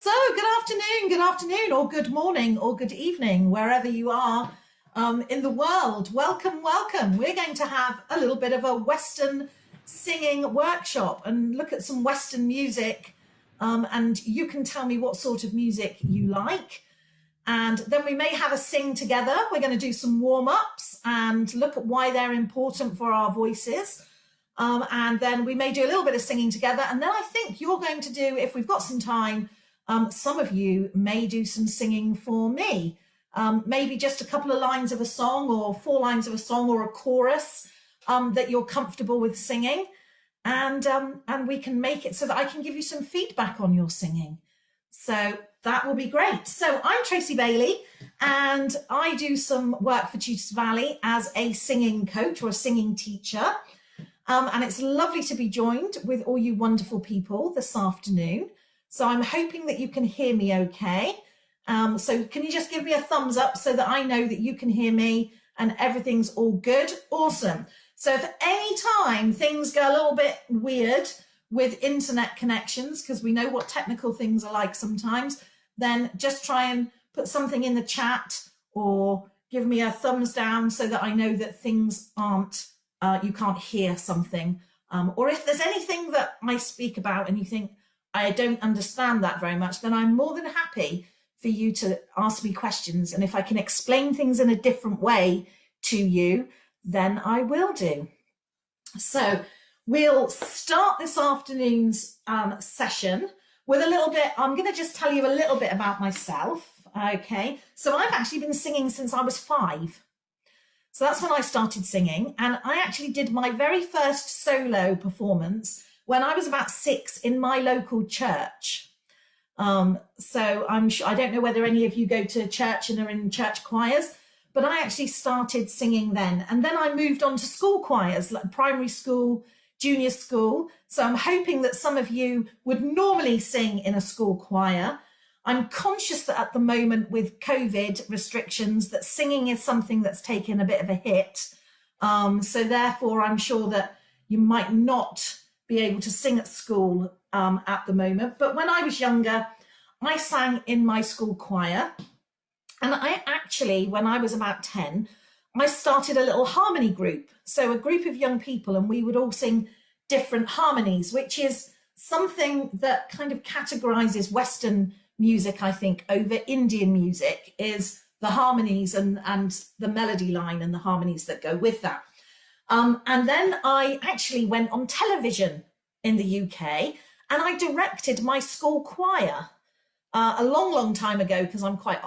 So, good afternoon, or good morning, or good evening, wherever you are in the world. Welcome, welcome. We're going to have a little bit of a Western singing workshop and look at some Western music. And you can tell me what sort of music you like. And then we may have a sing together. We're going to do some warm-ups and look at why they're important for our voices. And then we may do a little bit of singing together. And then I think you're going to do, if we've got some time, some of you may do some singing for me. Maybe just a couple of lines of a song or 4 lines of a song or a chorus that you're comfortable with singing. And we can make it so that I can give you some feedback on your singing. So that will be great. So I'm Tracey Bailey and I do some work for Tutorsvalley as a singing coach or a singing teacher. And it's lovely to be joined with all you wonderful people this afternoon. So I'm hoping that you can hear me okay. So can you just give me a thumbs up so that I know that you can hear me and everything's all good? Awesome. So if at any time things go a little bit weird with internet connections, because we know what technical things are like sometimes, then just try and put something in the chat or give me a thumbs down so that I know that things aren't, you can't hear something. Or if there's anything that I speak about and you think, I don't understand that very much, then I'm more than happy for you to ask me questions. And if I can explain things in a different way to you, then I will do. So we'll start this afternoon's session with a little bit, I'm going to just tell you a little bit about myself. Okay, so I've actually been singing since I was 5. So that's when I started singing. And I actually did my very first solo performance when I was about 6 in my local church. So I'm sure, I don't know whether any of you go to church and are in church choirs, but I actually started singing then. And then I moved on to school choirs, like primary school, junior school. So I'm hoping that some of you would normally sing in a school choir. I'm conscious that at the moment with COVID restrictions, that singing is something that's taken a bit of a hit. So therefore, I'm sure that you might not be able to sing at school at the moment. But when I was younger, I sang in my school choir. And I actually, when I was about 10, I started a little harmony group. So a group of young people, and we would all sing different harmonies, which is something that kind of categorizes Western music, I think, over Indian music, is the harmonies and the melody line and the harmonies that go with that. And then I actually went on television in the UK and I directed my school choir a long, long time ago, because I'm quite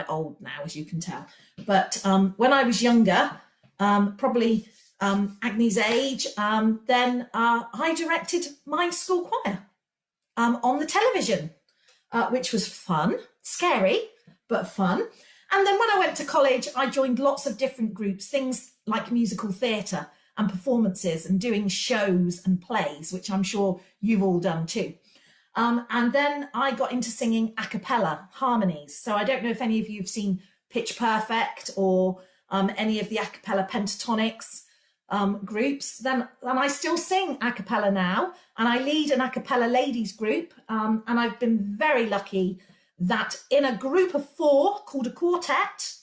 old now, as you can tell. But when I was younger, probably Agnes' age, then I directed my school choir on the television, which was fun, scary, but fun. And then when I went to college, I joined lots of different groups, things like musical theatre and performances and doing shows and plays, which I'm sure you've all done too. And then I got into singing a cappella harmonies. So I don't know if any of you have seen Pitch Perfect or any of the a cappella pentatonics groups. Then I still sing a cappella now, and I lead an a cappella ladies group. And I've been very lucky that in a group of 4 called a quartet,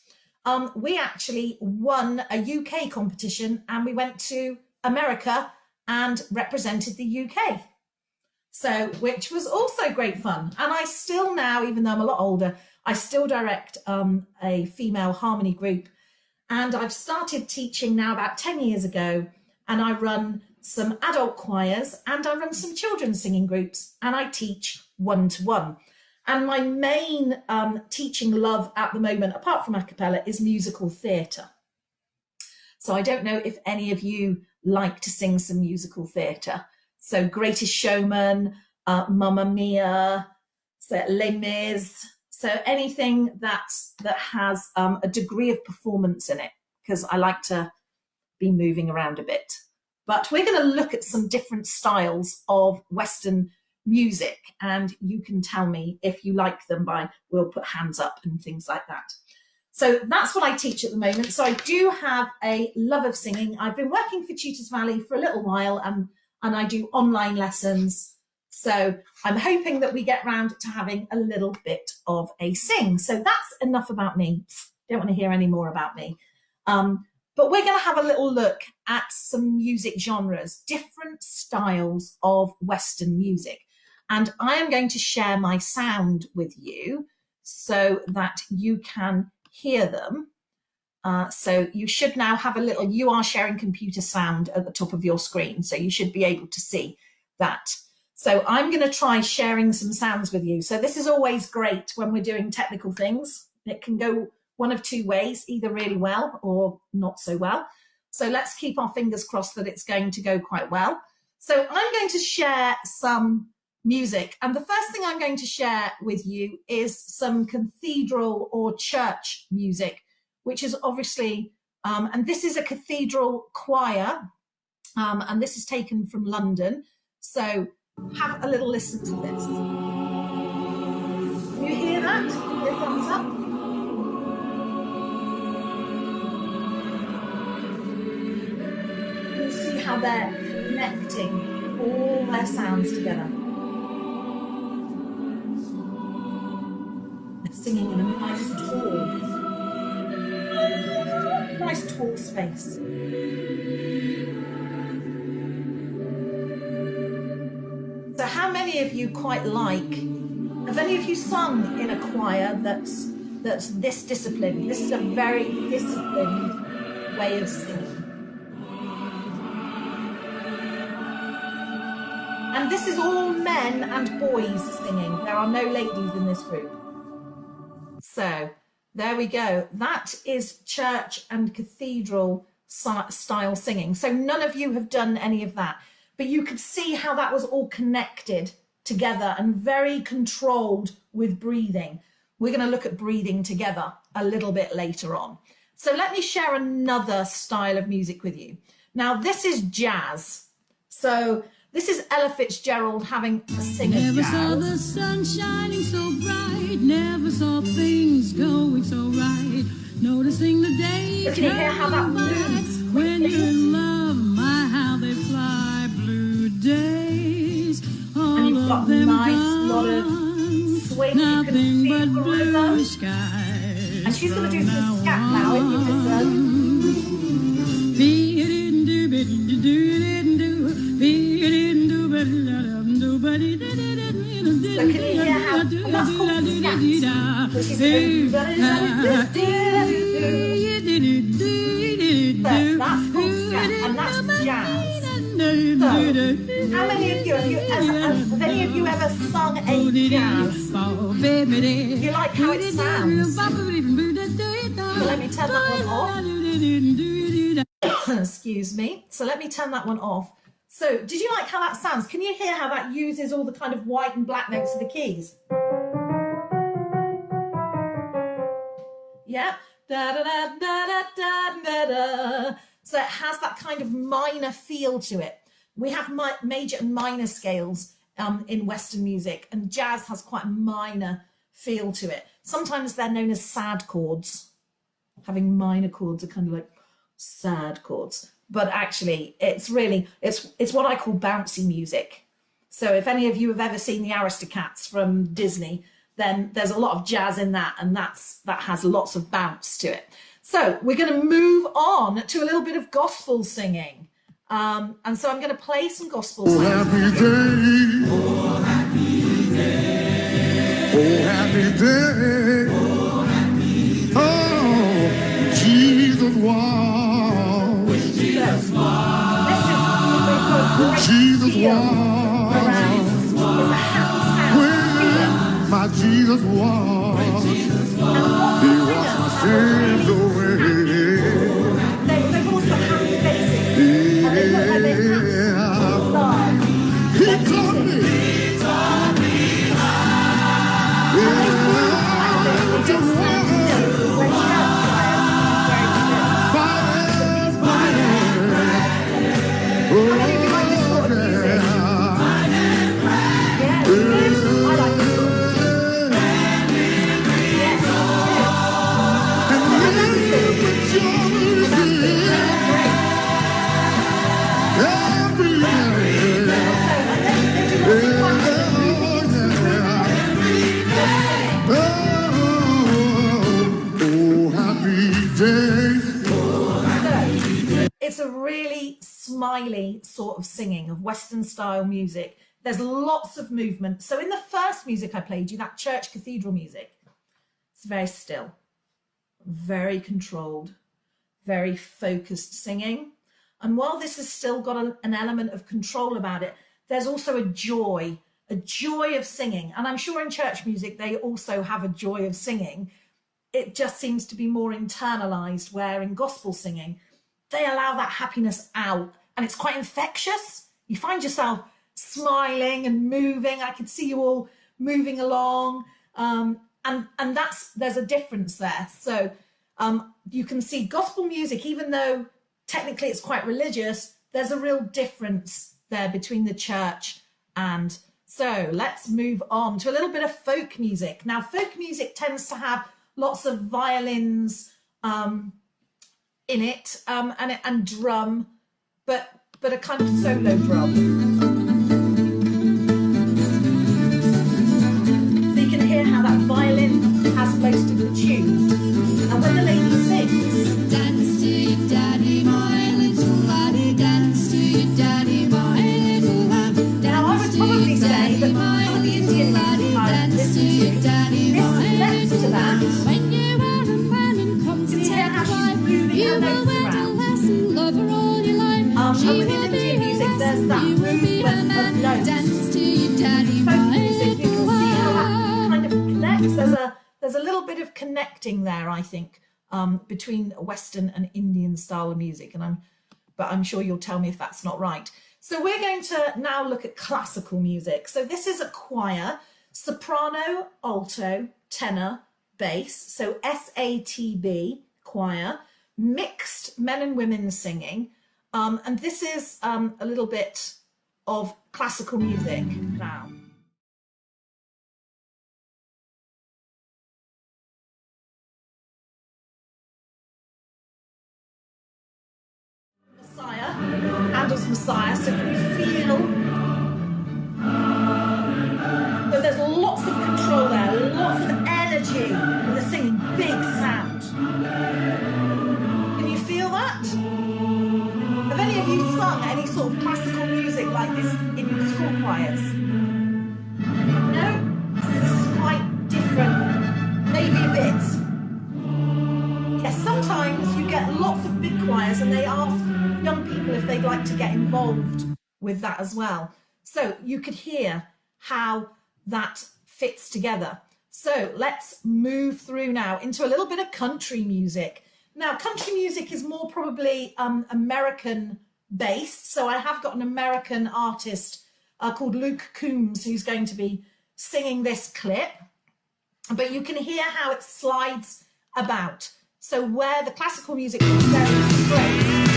we actually won a UK competition and we went to America and represented the UK. So, which was also great fun. And I still now, even though I'm a lot older, I still direct a female harmony group. And I've started teaching now about 10 years ago. And I run some adult choirs and I run some children's singing groups. And I teach 1-to-1. And my main teaching love at the moment, apart from a cappella, is musical theatre. So I don't know if any of you like to sing some musical theatre. So Greatest Showman, Mamma Mia, so Les Mis, so anything that has a degree of performance in it, because I like to be moving around a bit. But we're going to look at some different styles of Western music, and you can tell me if you like them by, we'll put hands up and things like that. So that's what I teach at the moment. So I do have a love of singing. I've been working for Tutorsvalley for a little while, and I do online lessons So I'm hoping that we get round to having a little bit of a sing. So that's enough about me. Don't want to hear any more about me. But we're going to have a little look at some music genres, different styles of Western music. And I am going to share my sound with you so that you can hear them. So you should now have a little, you are sharing computer sound at the top of your screen. So you should be able to see that. So I'm going to try sharing some sounds with you. So this is always great when we're doing technical things. It can go one of two ways, either really well or not so well. So let's keep our fingers crossed that it's going to go quite well. So I'm going to share some music. And the first thing I'm going to share with you is some cathedral or church music, which is obviously, and this is a cathedral choir, and this is taken from London. So have a little listen to this. Can you hear that? Give a thumbs up. You see how they're connecting all their sounds together. They're singing in a nice tall space. So how many of you quite like, have any of you sung in a choir that's this disciplined? This is a very disciplined way of singing. And this is all men and boys singing. There are no ladies in this group. So there we go. That is church and cathedral style singing. So none of you have done any of that, but you could see how that was all connected together and very controlled with breathing. We're going to look at breathing together a little bit later on. So let me share another style of music with you. Now this is jazz. So this is Ella Fitzgerald having a sing of jazz. Never saw the sun shining so bright, never saw things going so right, noticing the day can you hear how that moves? When you're in love, my how they fly, blue days, all and you've got of them nice gone, lot of swing. nothing you can but feel the blue rhythm. skies. And she's going to do some scat now if you listen. So can you hear how, and that's called scat, which is so that's called scat, and that's jazz. So, how many of you, have any of you ever sung a jazz? Do you like how it sounds? So let me turn that one off. Excuse me. So let me turn that one off. So did you like how that sounds? Can you hear how that uses all the kind of white and black notes of the keys? Yeah. Da, da, da, da, da, da, da. So it has that kind of minor feel to it. We have major and minor scales in Western music, and jazz has quite a minor feel to it. Sometimes they're known as sad chords. Having minor chords are kind of like sad chords. But actually, it's really, it's what I call bouncy music. So if any of you have ever seen the Aristocats from Disney, then there's a lot of jazz in that, and that has lots of bounce to it. So we're going to move on to a little bit of gospel singing. And so I'm going to play some gospel songs. Oh, happy day. Oh, happy day. Oh, happy day. Oh, happy day. Oh, Jesus was. Jesus was. Jesus was. When my Jesus was. He washed my sins away. They've also happy faces. He taught me how to walk. I like this one. smiley sort of singing, of Western style music. There's lots of movement. So in the first music I played you, that church cathedral music, it's very still, very controlled, very focused singing. And while this has still got an element of control about it, there's also a joy of singing. And I'm sure in church music, they also have a joy of singing. It just seems to be more internalized, where in gospel singing, they allow that happiness out and it's quite infectious. You find yourself smiling and moving. I could see you all moving along. And there's a difference there. So you can see gospel music, even though technically it's quite religious, there's a real difference there between the church and. So let's move on to a little bit of folk music. Now, folk music tends to have lots of violins in it and drum, but a kind of solo drum. So you can hear how that violin has most of the tune. And when the lady sings, dance to your daddy, my little laddie, dance to your daddy, my little lad. Now I would probably say that some of the Indian music I listen to, this lets to that. When you are a man and come to hear how she's moving her notes around. love her all your life. And with Indian music, there's that movement of notes. Dance to your daddy, Folk music, you can see how that kind of connects. There's a little bit of connecting there, I think, between Western and Indian style of music. But I'm sure you'll tell me if that's not right. So we're going to now look at classical music. So this is a choir, soprano, alto, tenor, bass. So SATB, choir, mixed men and women singing. And this is a little bit of classical music now. Messiah, Handel's Messiah, so can you feel? So there's lots of control there, lots of energy in the singing, big sound. Can you feel that? Have any of you sung any sort of classical music like this in your school choirs? No? This is quite different, maybe a bit. Yes, sometimes you get lots of big choirs and they ask young people if they'd like to get involved with that as well. So you could hear how that fits together. So let's move through now into a little bit of country music. Now, country music is more probably American based. So I have got an American artist called Luke Combs who's going to be singing this clip. But you can hear how it slides about. So where the classical music is very straight.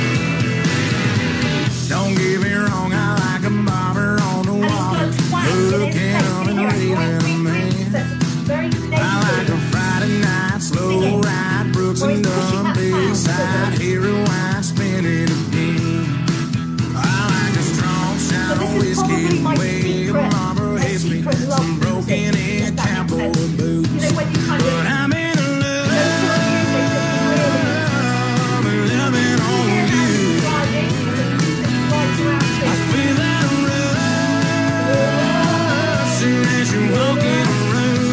Don't get me wrong, I like a bobber on the water, looking up and reeling a man. I like a Friday night slow ride, Brooks and Dunn, Bayside, hear a wine spinning again. I like a strong shot of whiskey, way a Marlboro hits me, some broken in cowboy boots. But I'm in love, loving on you. I feel that rush as you're walking around.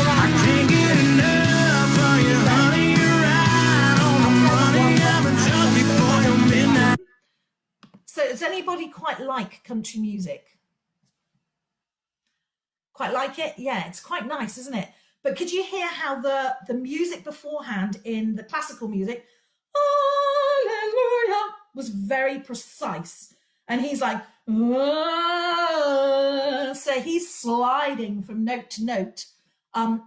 I can't get enough of you, honey. You're right on the money. I'm a junkie for your midnight. So does anybody quite like country music? Quite like it? Yeah, it's quite nice, isn't it? But could you hear how the music beforehand in the classical music, hallelujah, was very precise. And he's like, so he's sliding from note to note.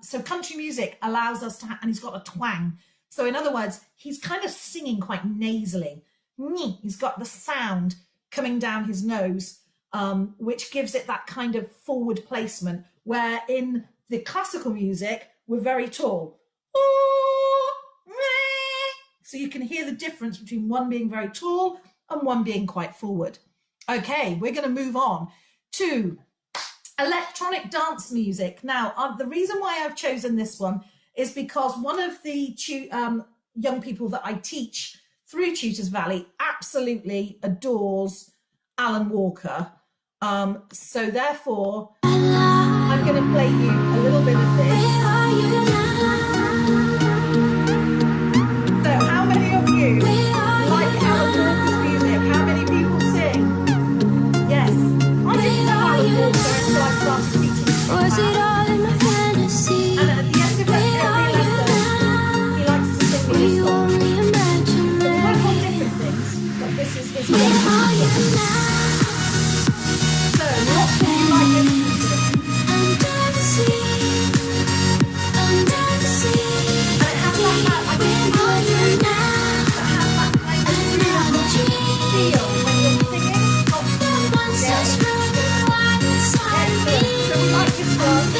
So country music allows us to, and he's got a twang. So in other words, he's kind of singing quite nasally. He's got the sound coming down his nose, which gives it that kind of forward placement, where in the classical music, we're very tall. So you can hear the difference between one being very tall and one being quite forward. Okay, we're going to move on to electronic dance music. Now, the reason why I've chosen this one is because one of the young people that I teach through Tutorsvalley absolutely adores Alan Walker. So therefore, I'm going to play you a little bit of this. So how many of you like Alan Walker's music? How many people sing? Yes. I didn't know Alan Walker until I started teaching him. And at the end of every lesson, he likes to sing me his song. They work on different things, but this is his one. So, what do you like this music? And it has like that, I think you will do, that has that kind of feel when you're singing. Excellent. So we like this one. This is probably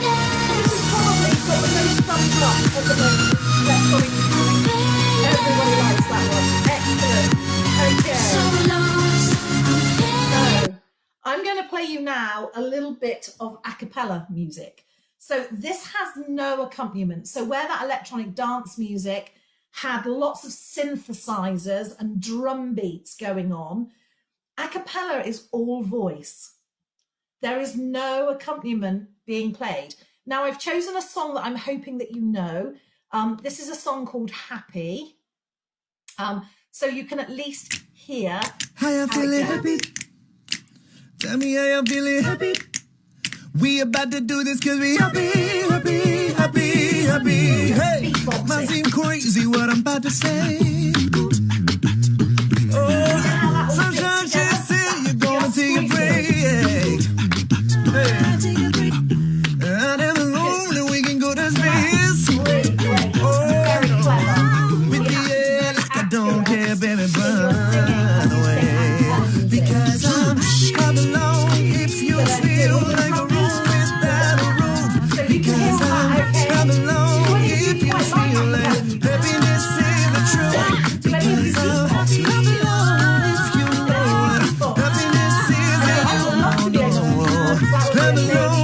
got the most thumbs up at the moment. Let's go into everybody likes that one. Excellent. Okay. So I'm going to play you now a little bit of a cappella music. So this has no accompaniment. So where that electronic dance music had lots of synthesizers and drum beats going on, a cappella is all voice. There is no accompaniment being played. Now I've chosen a song that I'm hoping that you know. This is a song called Happy. So you can at least hear How you feeling happy? Tell me how you feeling happy? We about to do this cause we happy. Hey, might seem crazy what I'm about to say. Oh, sometimes she said you're gonna take a break. Hey, and I'm alone and we can go to space. Oh, with the air like I don't care, baby, by the way. Because I'm alone if you feel like a roof without a roof. Because I'm alone if you feel like happiness is the truth. Because I'm alone if you know happiness is the truth. I'm alone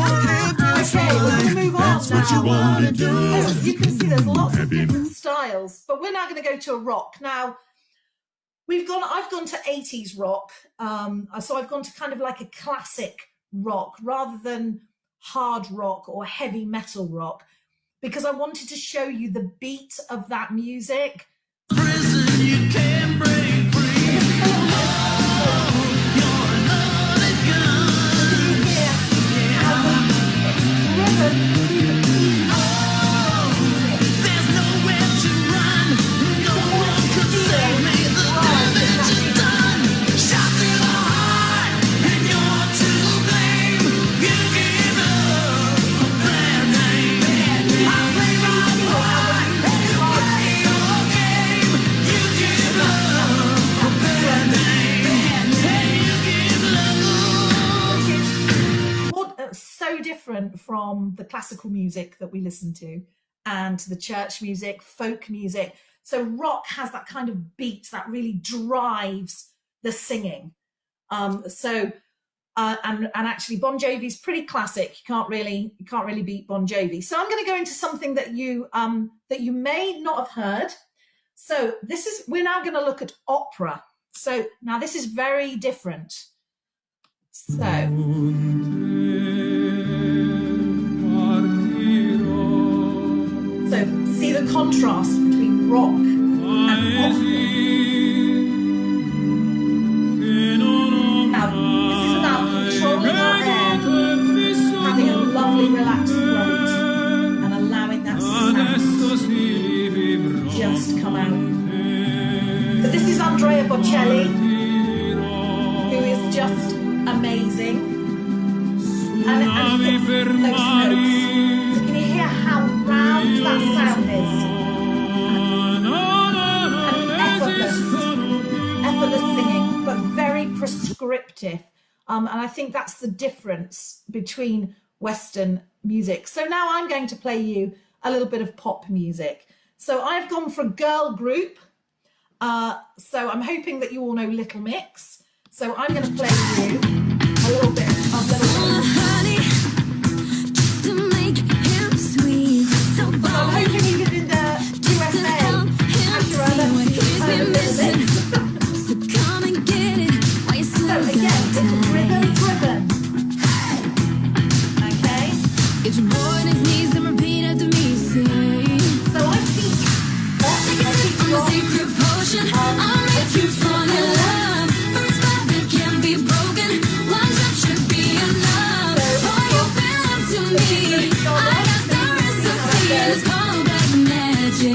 if you feel like that's what you want to do. You can see there's lots of different styles, but we're now going to go to a rock. Now, I've gone to 80s rock, so I've gone to kind of like a classic rock rather than hard rock or heavy metal rock, because I wanted to show you the beat of that music. Prison you can't break free. You're another gun. There's nowhere to run. No one could save me. The damage is done. Shot through the heart, and you're to blame. You gave up a bad name. I play my part, you play your game. You give up a bad name, and you give love. So different from the classical music that we listen to and the church music, folk music. So rock has that kind of beat that really drives the singing. And actually Bon Jovi's pretty classic. You can't really beat Bon Jovi. So I'm going to go into something that you may not have heard. So we're now going to look at opera. So now this is very different. So see the contrast between rock and opera. Now, this is about controlling our air, having a lovely relaxed throat, and allowing that sound just come out. But this is Andrea Bocelli, who is just amazing. And those notes. So can you hear how round that sound is? And effortless singing, but very prescriptive. And I think that's the difference between Western music. So now I'm going to play you a little bit of pop music. So I've gone for a girl group. So I'm hoping that you all know Little Mix. So I'm going to play you a little bit of Little Mix. So I'm hoping you did in the USA. Get your boy on his knees and repeat after me. Say, So I teach. take a sip from a secret potion. I'll make you fall in love. First love that can't be broken. One touch should be enough. Boy, you belong to me. I got the recipe and it's called black magic.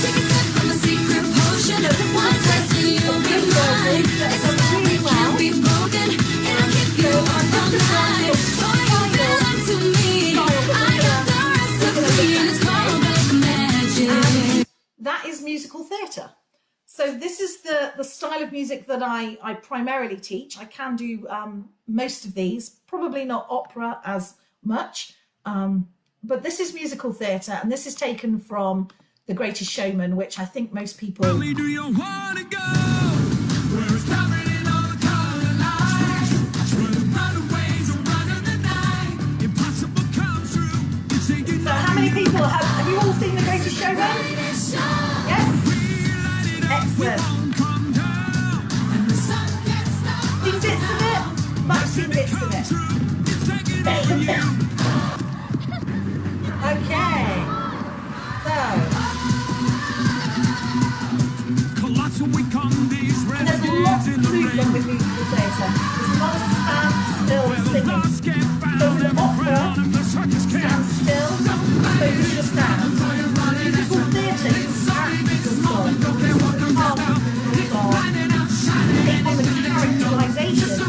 Take a sip from a secret potion. One taste and you'll be mine. It's a love that can't be broken. It'll keep you up all night. Boy, you belong to me. I got the recipe and it's called black magic. That is musical theatre. So this is the style of music that I primarily teach. I can do most of these, probably not opera as much, but this is musical theatre, and this is taken from The Greatest Showman, which I think most people... Tell me, do you want to go where it's covered in all the color lights? Where the runaways are running the night. Impossible comes true. You're thinking So how many people have you all seen The Greatest Showman? Yes? Excellent. come down. And the sun gets down. Seen bits of it? Might have seen bits of it. It's taking on you. Okay. So, Colossal, we come these and there's lots renegades of in the movement with rain. musical theatre. There's a lot of standstill Where the singing. lost get So found with and opera, crown of the circus stand cat. still, focus your stand. Musical theatre, you act the song, you hum the song, take on the characterization of your song.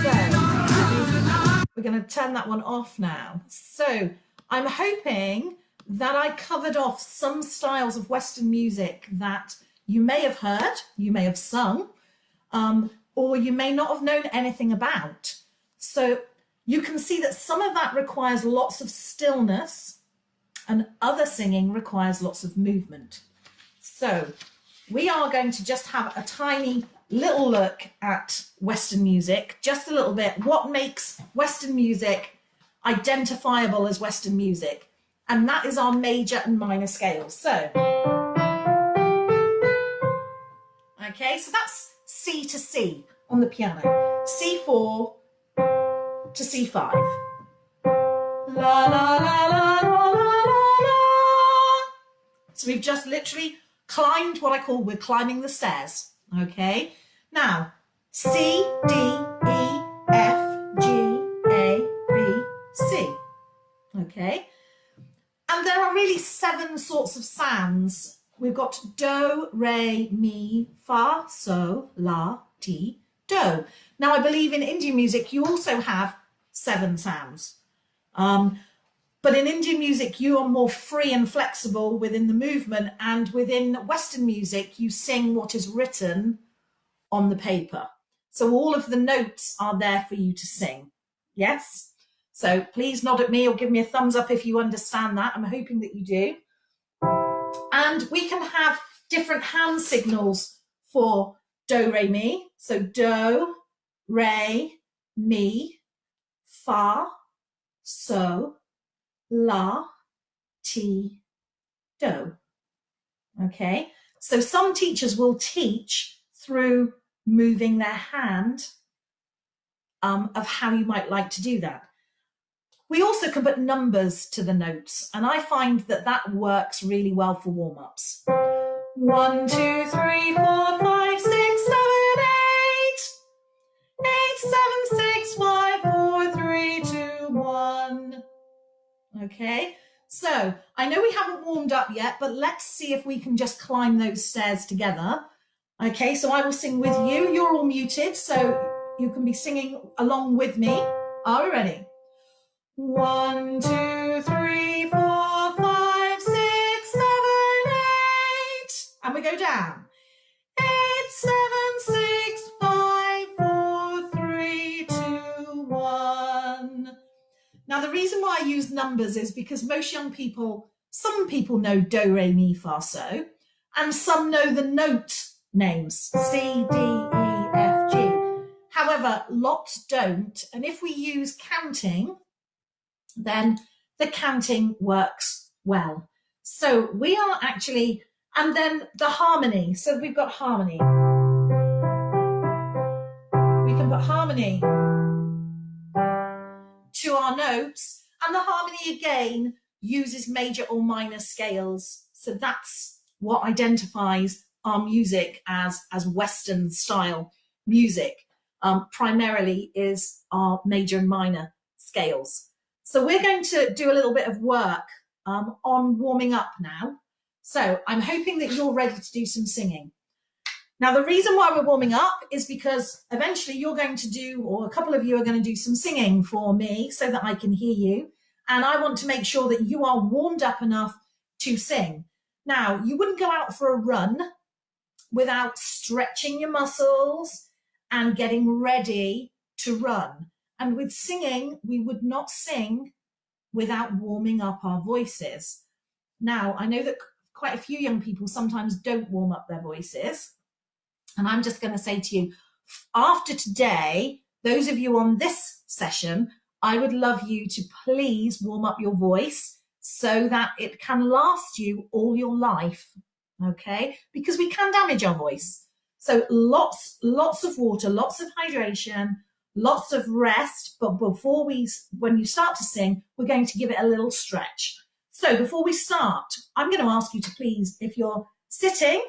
So, we're going to turn that one off now. So, I'm hoping that I covered off some styles of Western music that you may have heard, you may have sung, or you may not have known anything about. So you can see that some of that requires lots of stillness and other singing requires lots of movement. So we are going to just have a tiny little look at Western music, just a little bit. What makes Western music identifiable as Western music? And that is our major and minor scales. So, okay, so that's C to C on the piano. C4 to C5. La, la, la, la, la, la, la. So we've just literally climbed what I call, we're climbing the stairs. Okay, now C, D, E, F, G, A, B, C. Okay. And there are really 7 sorts of sounds. We've got do, re, mi, fa, so, la, ti, do. Now, I believe in Indian music, you also have 7 sounds. But in Indian music, you are more free and flexible within the movement. And within Western music, you sing what is written on the paper. So all of the notes are there for you to sing. Yes? So please nod at me or give me a thumbs up if you understand that. I'm hoping that you do. And we can have different hand signals for do, re, mi. So do, re, mi, fa, so, la, ti, do. Okay. So some teachers will teach through moving their hand of how you might like to do that. We also can put numbers to the notes, and I find that that works really well for warm-ups. 1, 2, 3, 4, 5, 6, 7, 8. 8, 7, 6, 5, 4, 3, 2, 1. Okay, so I know we haven't warmed up yet, but let's see if we can just climb those stairs together. Okay, so I will sing with you. You're all muted, so you can be singing along with me. Are we ready? 1, 2, 3, 4, 5, 6, 7, 8. And we go down. 8, 7, 6, 5, 4, 3, 2, 1. Now, the reason why I use numbers is because most young people, some people know do, re, mi, fa, so, and some know the note names, C, D, E, F, G. However, lots don't. And if we use counting, then the counting works well. So we are actually, and then the harmony. So we've got harmony. put harmony to our notes. And the harmony again uses major or minor scales. So that's what identifies our music as Western style music. Primarily is our major and minor scales. So we're going to do a little bit of work on warming up now. So I'm hoping that you're ready to do some singing. Now, the reason why we're warming up is because eventually you're going to do, or a couple of you are going to do some singing for me so that I can hear you. And I want to make sure that you are warmed up enough to sing. Now, you wouldn't go out for a run without stretching your muscles and getting ready to run. And with singing, we would not sing without warming up our voices. Now, I know that quite a few young people sometimes don't warm up their voices. And I'm just going to say to you, after today, those of you on this session, I would love you to please warm up your voice so that it can last you all your life, okay? Because we can damage our voice. So lots of water, lots of hydration, lots of rest. But when you start to sing, we're going to give it a little stretch. So before we start, I'm going to ask you to please, if you're sitting,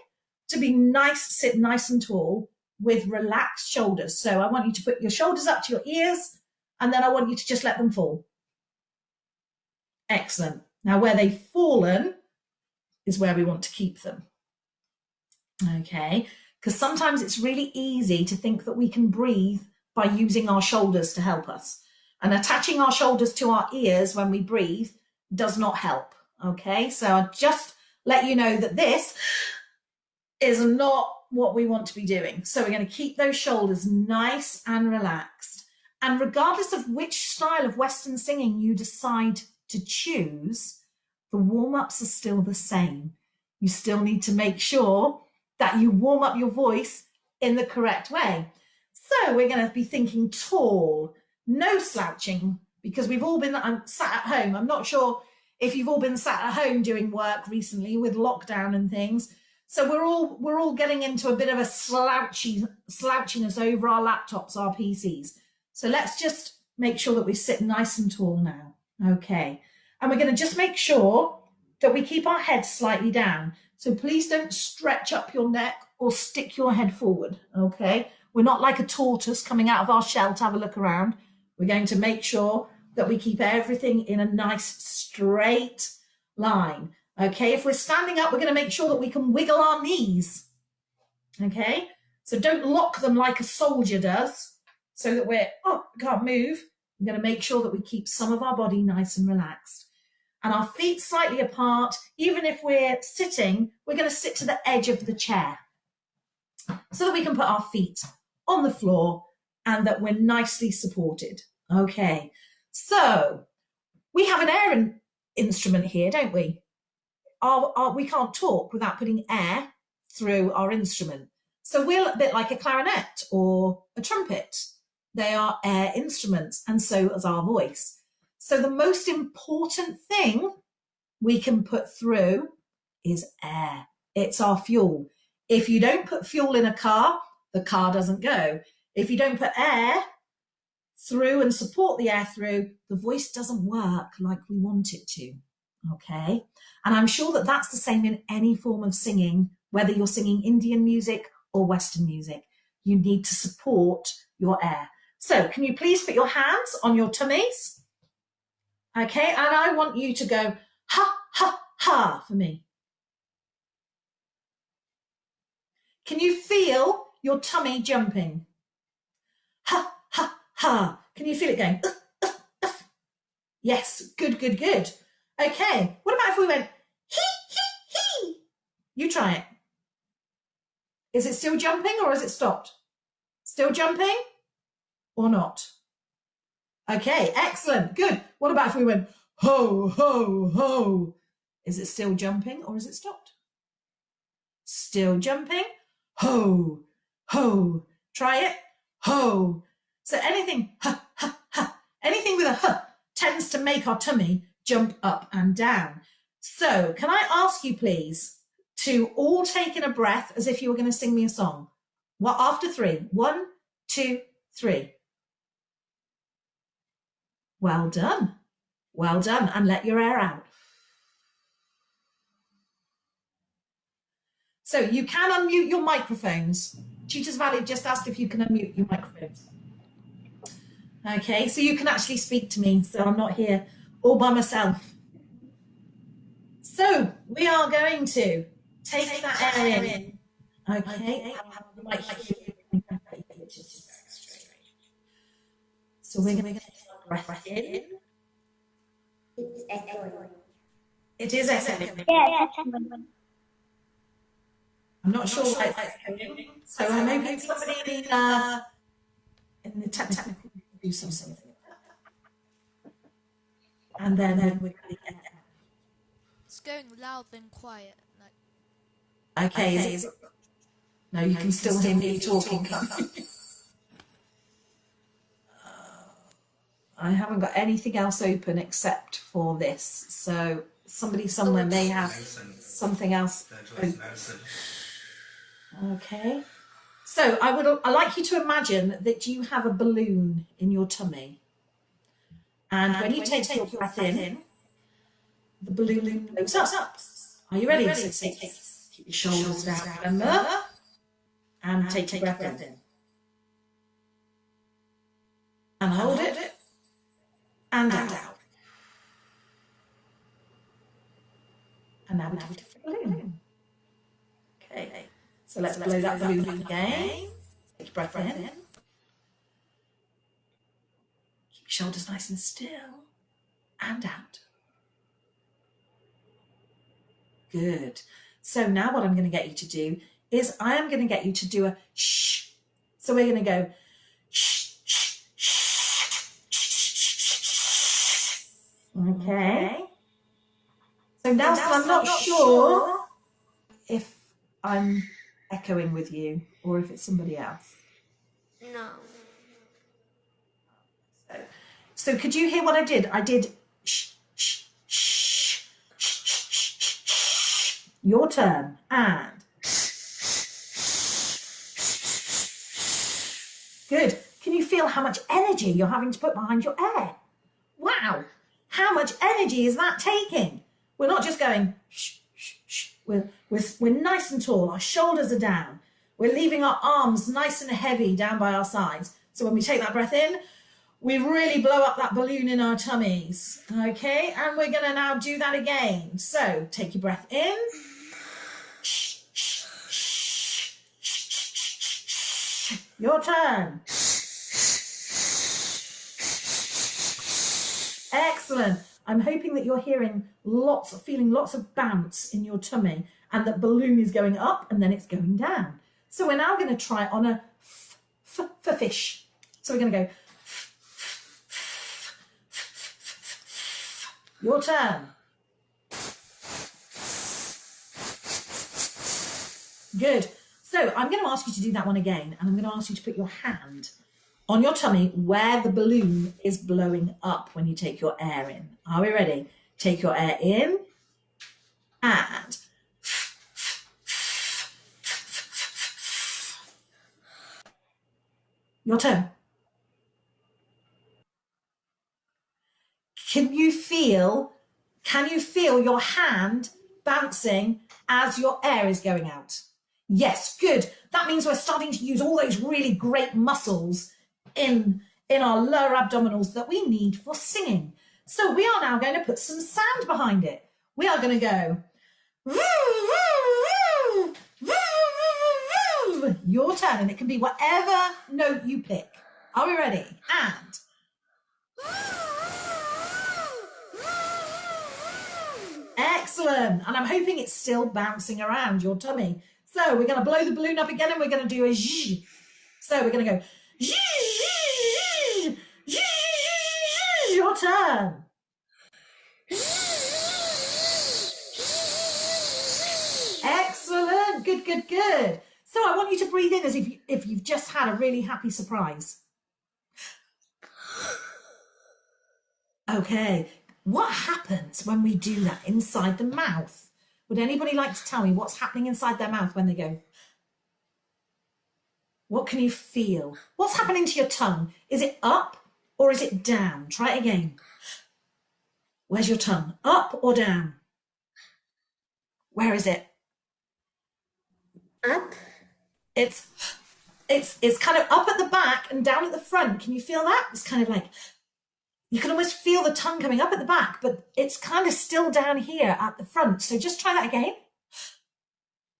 to be nice, sit nice and tall with relaxed shoulders. So I want you to put your shoulders up to your ears, and then I want you to just let them fall. Excellent. Now, where they've fallen is where we want to keep them. Okay, because sometimes it's really easy to think that we can breathe by using our shoulders to help us. And attaching our shoulders to our ears when we breathe does not help. Okay, so I'll just let you know that this is not what we want to be doing. So we're going to keep those shoulders nice and relaxed. And regardless of which style of Western singing you decide to choose, the warm-ups are still the same. You still need to make sure that you warm up your voice in the correct way. So we're going to be thinking tall, no slouching, because we've all been sat at home. I'm not sure if you've all been sat at home doing work recently with lockdown and things. So we're all getting into a bit of a slouchiness over our laptops, our PCs. So let's just make sure that we sit nice and tall now. Okay. And we're going to just make sure that we keep our head slightly down. So please don't stretch up your neck or stick your head forward. Okay. We're not like a tortoise coming out of our shell to have a look around. We're going to make sure that we keep everything in a nice straight line. Okay, if we're standing up, we're going to make sure that we can wiggle our knees. Okay, so don't lock them like a soldier does so that we can't move. We're going to make sure that we keep some of our body nice and relaxed. And our feet slightly apart. Even if we're sitting, we're going to sit to the edge of the chair so that we can put our feet on the floor and that we're nicely supported. Okay, so we have an air instrument here, don't we? We can't talk without putting air through our instrument. So we're a bit like a clarinet or a trumpet. They are air instruments, and so is our voice. So the most important thing we can put through is air. It's our fuel. If you don't put fuel in a car, the car doesn't go. If you don't put air through and support the air through, the voice doesn't work like we want it to. Okay, and I'm sure that that's the same in any form of singing, whether you're singing Indian music or Western music. You need to support your air. So can you please put your hands on your tummies? Okay, and I want you to go ha, ha, ha for me. Can you feel your tummy jumping? Ha, ha, ha. Can you feel it going? Yes, good, good, good. Okay, what about if we went hee, hee, hee? You try it. Is it still jumping or has it stopped? Still jumping or not? Okay, excellent, good. What about if we went ho, ho, ho? Is it still jumping or has it stopped? Still jumping, ho, ho. Try it, ho. So anything, ha, ha, ha, anything with a huh tends to make our tummy jump up and down. So can I ask you please to all take in a breath as if you were going to sing me a song? Well, after 3, 1, 2, 3. Well done. Well done. And let your air out. So you can unmute your microphones. Tutorsvalley just asked if you can unmute your microphones. Okay, so you can actually speak to me, so I'm not here all by myself. So we are going to take that air in. Okay, so we're going to take a breath in. It's echoing. It is echoing. Yeah. I'm not sure why it's echoing. So I'm hoping somebody in the technical can do something. And then we're going to get It's going loud then quiet. okay, is it? No, you can still hear me talking. I haven't got anything else open except for this. So somebody somewhere may have something else open. Okay. So I'd like you to imagine that you have a balloon in your tummy. And when you take your breath in, the balloon blows up. Are you ready? So keep your shoulders down, remember? And take your breath in. And hold it. And out. And now we have a different balloon. Okay. So let's blow that balloon up again. Take your breath in. Keep your shoulders nice and still. And out. Good. So now what I'm going to get you to do is I am going to get you to do a shh. So we're going to go shh, shh, shh. Okay. So now I'm not sure if I'm echoing with you or if it's somebody else. No. So could you hear what I did? I did shh, shh, shh, shh, shh, shh, shh. Your turn. And good. Can you feel how much energy you're having to put behind your air? Wow. How much energy is that taking? We're not just going shh, shh, shh. We're nice and tall. Our shoulders are down. We're leaving our arms nice and heavy down by our sides. So when we take that breath in, we really blow up that balloon in our tummies. Okay, and we're going to now do that again. So take your breath in. Your turn. Excellent. I'm hoping that you're feeling lots of bounce in your tummy and that balloon is going up and then it's going down. So we're now going to try on a for fish. So we're going to go. Your turn. Good. So I'm going to ask you to do that one again, and I'm going to ask you to put your hand on your tummy where the balloon is blowing up when you take your air in. Are we ready? Take your air in and your turn. Can you feel your hand bouncing as your air is going out? Yes, good. That means we're starting to use all those really great muscles in our lower abdominals that we need for singing. So we are now going to put some sound behind it. We are going to go. Woo, woo, woo, woo, woo, woo. Your turn, and it can be whatever note you pick. Are we ready? And excellent. And I'm hoping it's still bouncing around your tummy. So we're going to blow the balloon up again and we're going to do a zh. So we're going to go zh, zh, zh, zh, zh. Your turn. Excellent. Good, good, good. So I want you to breathe in as if you've just had a really happy surprise. Okay. What happens when we do that inside the mouth? Would anybody like to tell me what's happening inside their mouth when they go? What can you feel? What's happening to your tongue? Is it up or is it down? Try it again. Where's your tongue? Up or down? Where is it? Up. It's kind of up at the back and down at the front. Can you feel that? It's kind of like, you can almost feel the tongue coming up at the back, but it's kind of still down here at the front. So just try that again.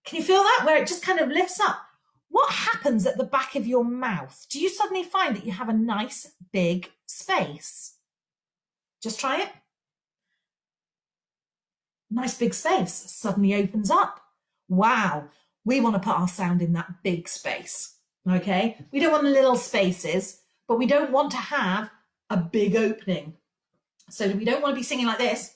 Can you feel that? Where it just kind of lifts up. What happens at the back of your mouth? Do you suddenly find that you have a nice big space? Just try it. Nice big space suddenly opens up. Wow. We want to put our sound in that big space. Okay? We don't want little spaces, but we don't want to have a big opening. So we don't want to be singing like this,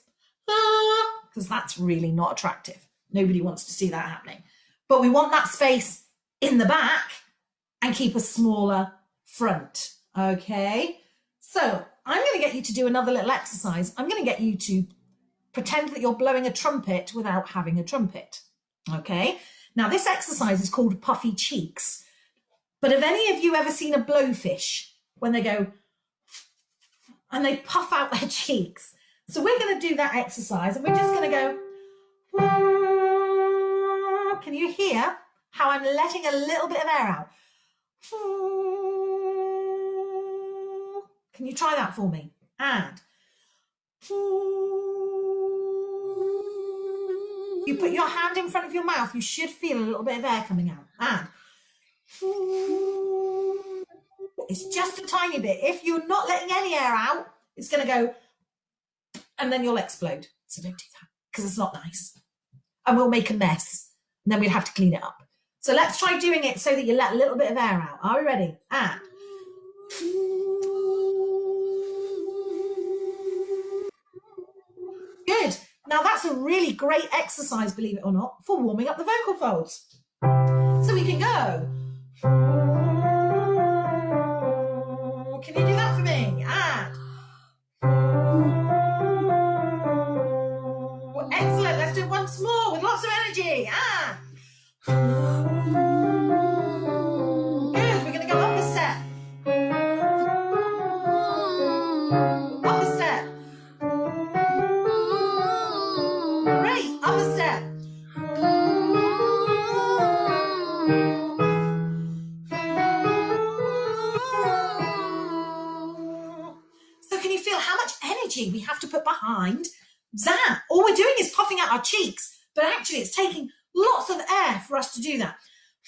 because that's really not attractive. Nobody wants to see that happening. But we want that space in the back and keep a smaller front. Okay? So I'm going to get you to do another little exercise. I'm going to get you to pretend that you're blowing a trumpet without having a trumpet. Okay? Now this exercise is called puffy cheeks. But have any of you ever seen a blowfish when they go and they puff out their cheeks? So we're going to do that exercise and we're just going to go. Can you hear how I'm letting a little bit of air out? Can you try that for me? And you put your hand in front of your mouth, you should feel a little bit of air coming out. And it's just a tiny bit. If you're not letting any air out, it's going to go and then you'll explode. So don't do that because it's not nice. And we'll make a mess and then we'll have to clean it up. So let's try doing it so that you let a little bit of air out. Are we ready? And good. Now that's a really great exercise, believe it or not, for warming up the vocal folds. So we can go. Can you do that for me? And excellent. Let's do it once more with lots of energy. And good. We're going to go up a step. Up a step. Great. Up a step. So can you feel how much energy we have to put behind that? All we're doing is puffing out our cheeks, but actually it's taking lots of air for us to do that.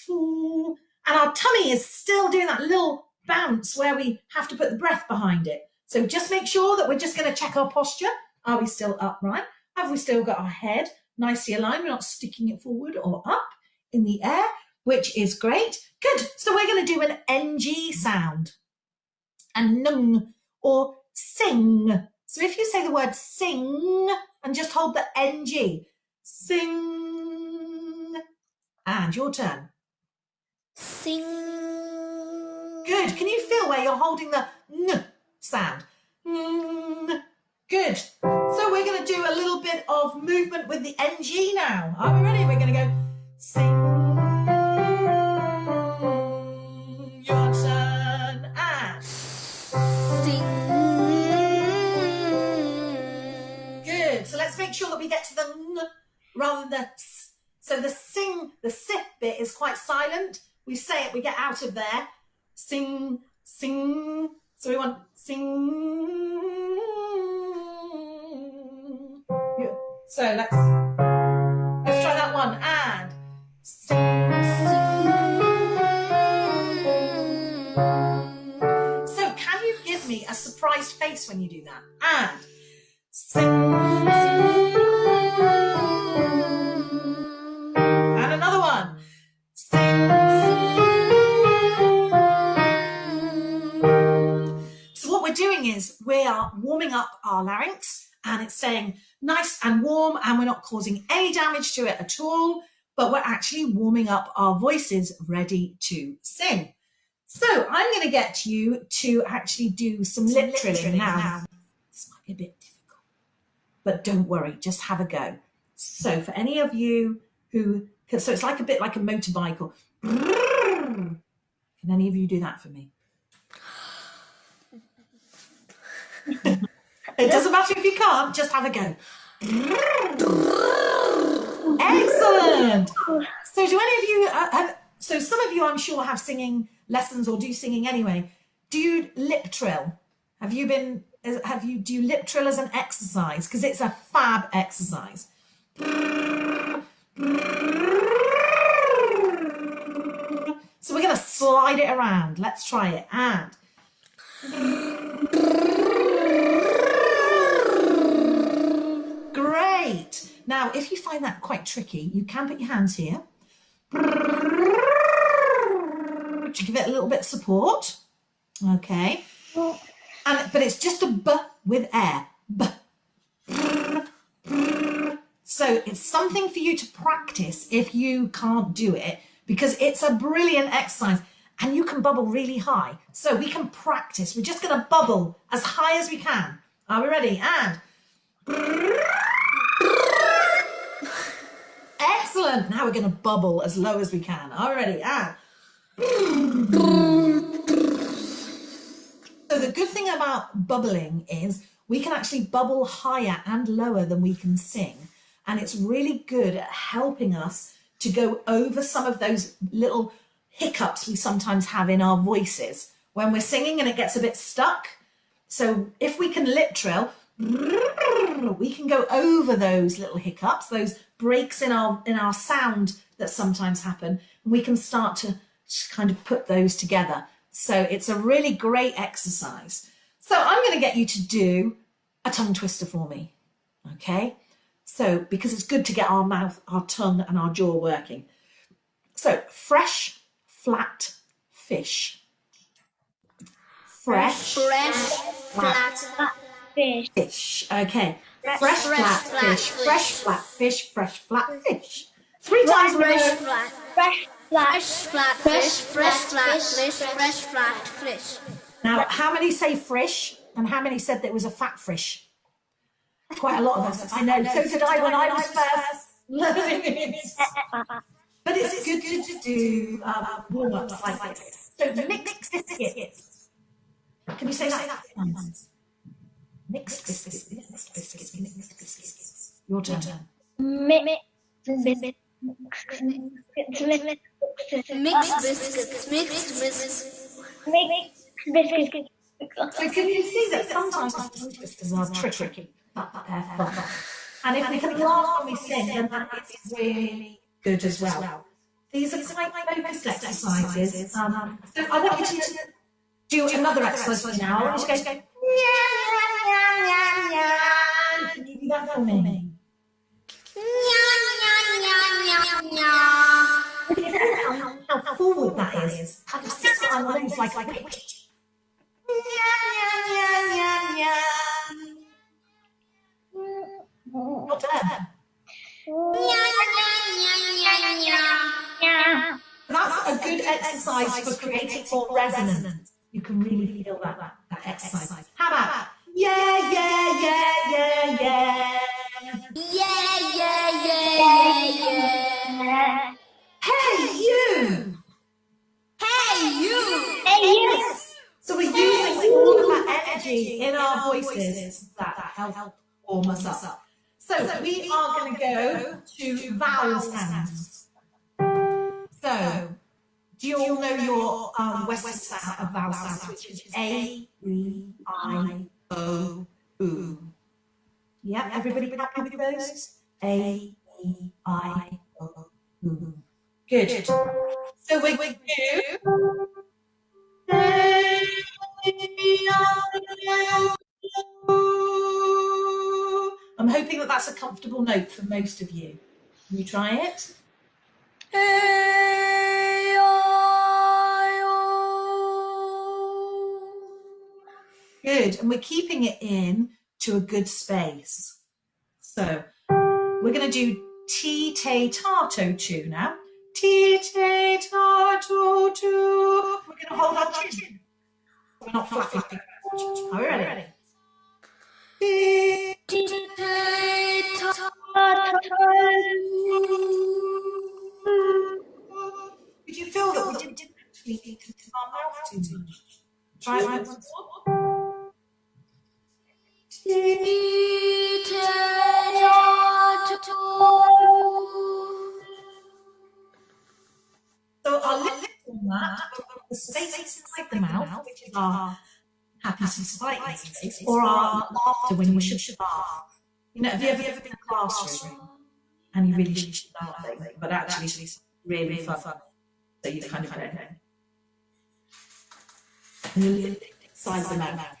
And our tummy is still doing that little bounce where we have to put the breath behind it. So just make sure that we're just going to check our posture. Are we still upright? Have we still got our head nicely aligned? We're not sticking it forward or up in the air, which is great. Good. So we're going to do an NG sound. And nung or sing. So if you say the word sing and just hold the NG, sing. And your turn. Sing. Good. Can you feel where you're holding the n sound? Good. So we're going to do a little bit of movement with the NG now. Are we ready? We're going to go sing. Your turn. And Sing. good. So let's make sure that we get to the n rather than the s. So the sing, the sip bit is quite silent. We say it, we get out of there. Sing, sing. So we want sing. Yeah. So let's try that one. And sing, sing. So can you give me a surprised face when you do that? And sing. And another one. Sing. So what we're doing is we are warming up our larynx and it's staying nice and warm and we're not causing any damage to it at all, but we're actually warming up our voices ready to sing. So I'm going to get you to actually do some lip trilling now. This might be a bit difficult, but don't worry, just have a go. So for any of you who, so it's like a bit like a motorbike or Can any of you do that for me? It doesn't matter if you can't, just have a go. Excellent. So do any of you so some of you I'm sure have singing lessons or do singing anyway. Do you lip trill? Do you lip trill as an exercise? Because it's a fab exercise. So we're going to slide it around. Let's try it. And great. Now, if you find that quite tricky, you can put your hands here to give it a little bit of support. Okay. But it's just a b with air. B. So it's something for you to practice if you can't do it, because it's a brilliant exercise and you can bubble really high. So we can practice. We're just going to bubble as high as we can. Are we ready? And excellent. Now we're going to bubble as low as we can. Are we ready? And so the good thing about bubbling is we can actually bubble higher and lower than we can sing. And it's really good at helping us to go over some of those little hiccups we sometimes have in our voices when we're singing and it gets a bit stuck. So if we can lip trill, we can go over those little hiccups, those breaks in our sound that sometimes happen. And we can start to kind of put those together. So it's a really great exercise. So I'm going to get you to do a tongue twister for me. Okay. So, because it's good to get our mouth, our tongue and our jaw working. So, fresh, flat fish. Fresh, flat fish. Okay. Fresh, flat fish. Fresh, flat fish. Fresh, flat fish. 3 times in a row. Fresh, flat fish. Fresh, flat fish. Fresh, flat fish. Now, how many say frish and how many said that it was a fat fish? Quite a lot of us. I know. So did I when I was first learning it. But it's good to do warm-ups like this. So mixed biscuits. Can you say that? Mixed biscuits. Mixed biscuits. Your turn. Mixed biscuits. So can you see that sometimes tongue twisters are tricky, but they're fun. And if we can laugh when we sing, then that is really good as well. These are quite focused exercises. So I want you to do another exercise for now. I want you to go, can you do that for me? How forward that is. Kind of sits on my legs like a witch. Not bad. That's a good exercise for creating more resonance. You can really feel that exercise. How about yeah, yeah, yeah, yeah, yeah. Hey, you. Yes. So we're using all of that energy in our voices that help warm us up. So we are going to go to vowel sounds. So do you all know your Western sound of vowel sounds, which is A, E, I, O, U? Yeah, everybody happy with those? A, E, I, O, U. Good. So we do. I'm hoping that that's a comfortable note for most of you. Can you try it? Good, and we're keeping it in to a good space. So we're going to do T, Te, Ta, To, Tu now. T, Te, Ta, To, Tu. We're going to hold our chin. We're not flapping. Are we ready? Did you feel that we didn't actually clicking our mouth too much. Try it once more. So our lips on that, the space inside the mouth, which is our happy society space, or our laughter when you should laugh. You know, have you ever been in a classroom and you really should be laughing, but actually it's really fun, so you kind of go, and your lip inside the mouth.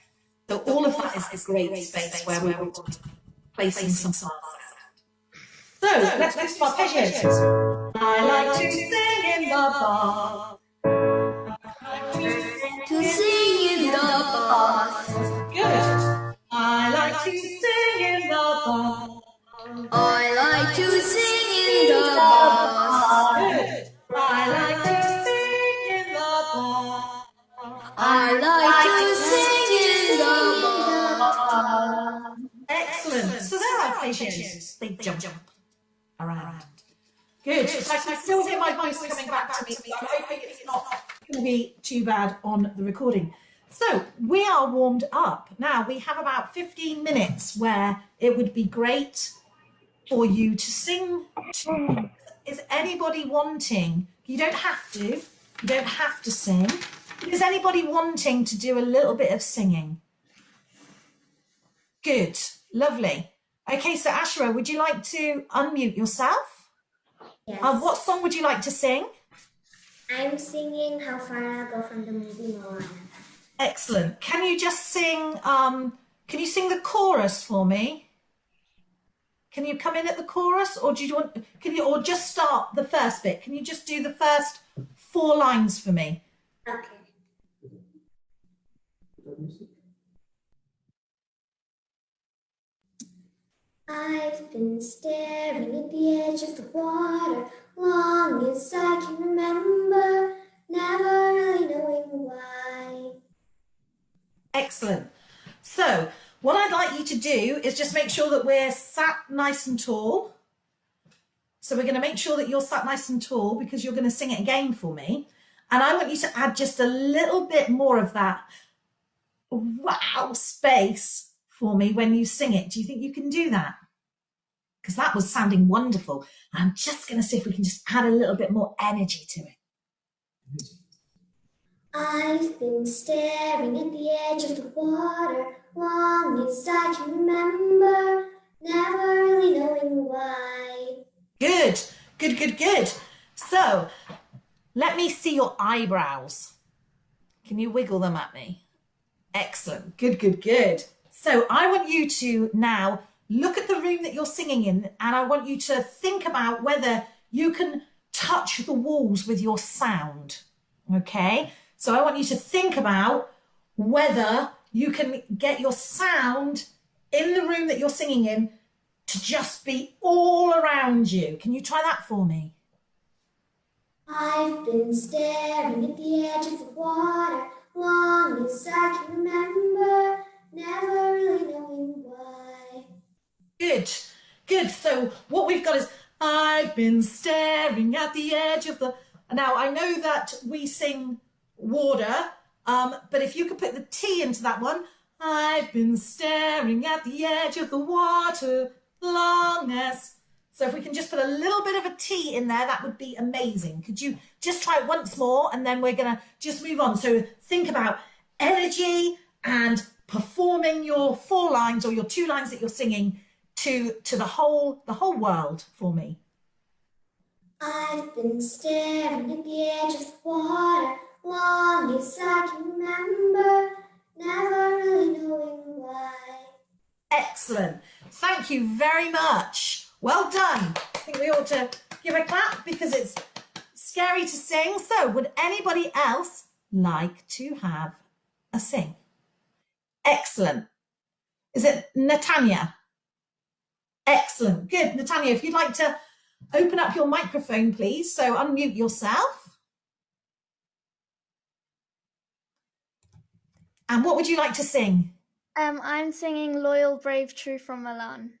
So all of that is a great space where we want to place in some sound. So let's do some arpeggios. I like to sing in the bar. To sing in the bath. Good. I like to sing in the bar. I like to sing in the bath. Good. I like to sing in the bar. I like to sing in the bath. Excellent. So there are arpeggios. They jump around. Good. So I can still hear my voice coming back to me. So I'm hoping it's not going to be too bad on the recording. So we are warmed up. Now we have about 15 minutes where it would be great for you to sing. Is anybody wanting? You don't have to. You don't have to sing. Is anybody wanting to do a little bit of singing? Good. Lovely. Okay, so Ashra, would you like to unmute yourself? Yes. What song would you like to sing? I'm singing How Far I'll Go from the movie Moana. Excellent. Can you just sing, can you sing the chorus for me? Can you come in at the chorus, or do you want, or just start the first bit? Can you just do the first 4 lines for me? Okay. I've been staring at the edge of the water long as I can remember, never really knowing why. Excellent. So what I'd like you to do is just make sure that we're sat nice and tall. So we're going to make sure that you're sat nice and tall because you're going to sing it again for me. And I want you to add just a little bit more of that wow space for me when you sing it. Do you think you can do that? Because that was sounding wonderful. I'm just going to see if we can just add a little bit more energy to it. I've been staring at the edge of the water long as I can remember, never really knowing why. Good, good, good, good. So let me see your eyebrows. Can you wiggle them at me? Excellent. Good, good, good. So I want you to now look at the room that you're singing in, and I want you to think about whether you can touch the walls with your sound. Okay? So I want you to think about whether you can get your sound in the room that you're singing in to just be all around you. Can you try that for me? I've been staring at the edge of the water long as I can remember, never really knowing why. Good, good. So what we've got is, I've been staring at the edge of the... Now, I know that we sing water, but if you could put the T into that one, I've been staring at the edge of the water long as... So if we can just put a little bit of a T in there, that would be amazing. Could you just try it once more, and then we're going to just move on. So think about energy and performing your 4 lines or your 2 lines that you're singing to the whole world for me. I've been staring at the edge of the water long as I can remember, never really knowing why. Excellent. Thank you very much. Well done. I think we ought to give a clap because it's scary to sing. So would anybody else like to have a sing? Excellent. Is it Natanya? Excellent. Good. Natanya, if you'd like to open up your microphone, please. So unmute yourself. And what would you like to sing? I'm singing Loyal, Brave, True from Milan.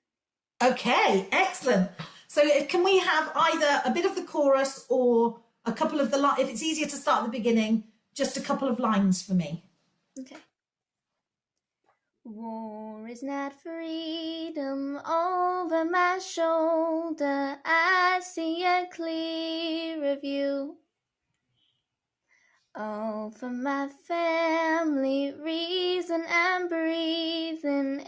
Okay, excellent. So can we have either a bit of the chorus or a couple of the if it's easier to start at the beginning, just a couple of lines for me. Okay. War is not freedom over my shoulder. I see a clearer view. All for my family, reason and breathing,